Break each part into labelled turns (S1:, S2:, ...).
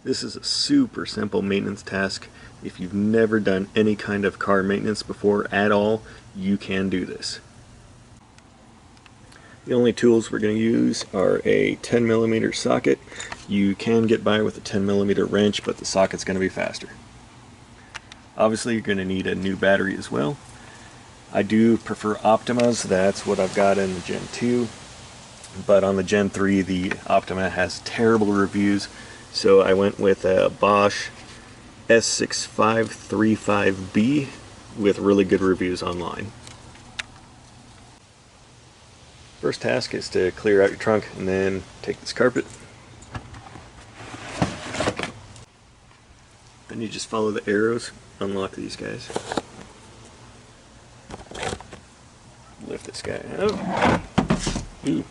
S1: This is a super simple maintenance task. If you've never done any kind of car maintenance before at all, you can do this. The only tools we're going to use are a 10mm socket. You can get by with a 10mm wrench, but the socket's going to be faster. Obviously you're going to need a new battery as well. I do prefer Optimas, that's what I've got in the Gen 2. But on the Gen 3 the Optima has terrible reviews, so I went with a Bosch S6535B with really good reviews online. First task is to clear out your trunk and then take this carpet. Then you just follow the arrows, unlock these guys. Lift this guy out. Ooh,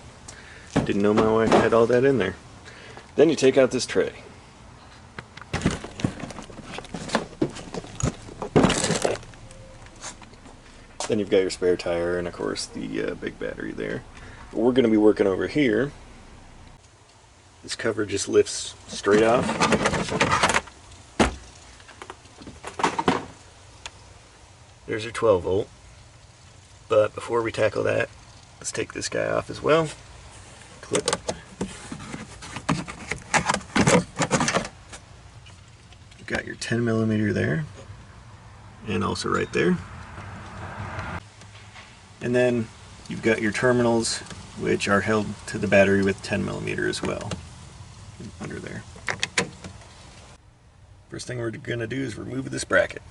S1: didn't know my wife had all that in there. Then you take out this tray. Then you've got your spare tire and of course the big battery there. But we're going to be working over here. This cover just lifts straight off. There's your 12 volt. But before we tackle that, let's take this guy off as well. Clip it. You've got your 10mm there, and also right there. And then you've got your terminals, which are held to the battery with 10mm as well, under there. First thing we're going to do is remove this bracket.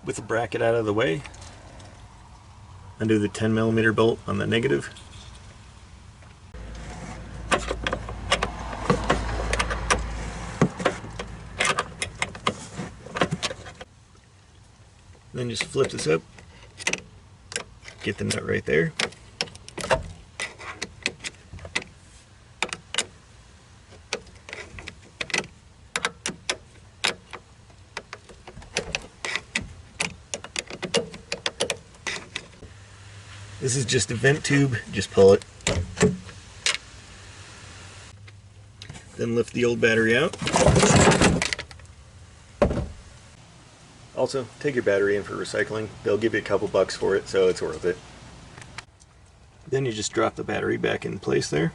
S1: With the bracket out of the way, undo the 10mm bolt on the negative. Then just flip this up, get the nut right there. This is just a vent tube, just pull it. Then lift the old battery out. Also, take your battery in for recycling. They'll give you a couple bucks for it, so it's worth it. Then you just drop the battery back in place there.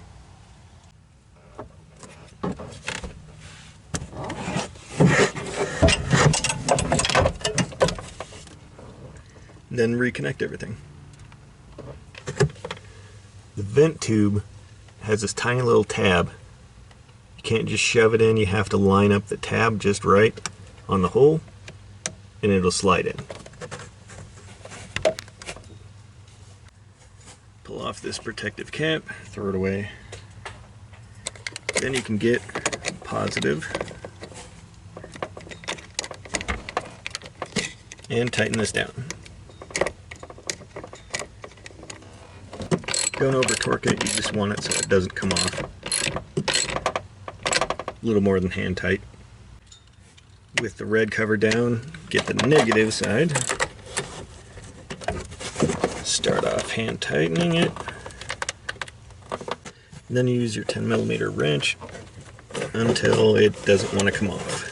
S1: Then reconnect everything. The vent tube has this tiny little tab. You can't just shove it in, you have to line up the tab just right on the hole and it'll slide in. Pull off this protective cap, throw it away. Then you can get positive and tighten this down. Don't over torque it, you just want it so it doesn't come off. A little more than hand tight. With the red cover down, get the negative side. Start off hand tightening it. And then you use your 10mm wrench until it doesn't want to come off.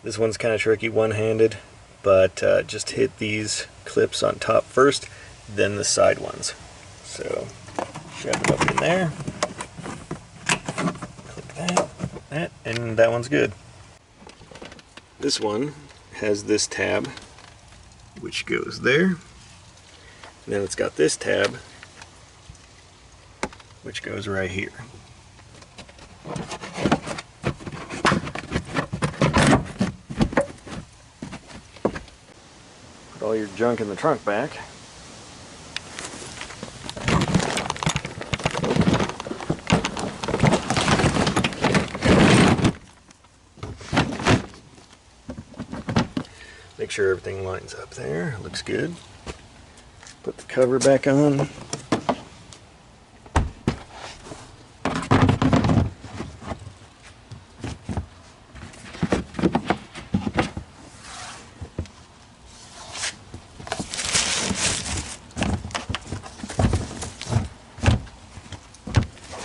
S1: This one's kind of tricky one-handed, but just hit these clips on top first, then the side ones. So shove it up in there, click that, and that one's good. This one has this tab which goes there, and then it's got this tab which goes right here. Put all your junk in the trunk back. Make sure everything lines up there. Looks good. Put the cover back on.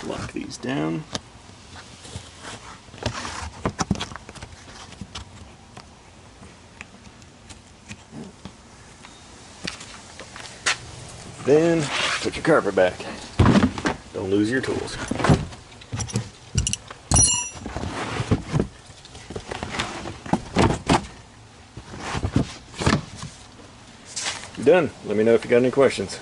S1: Lock these down. Then put your carpet back. Don't lose your tools. You're done. Let me know if you got any questions.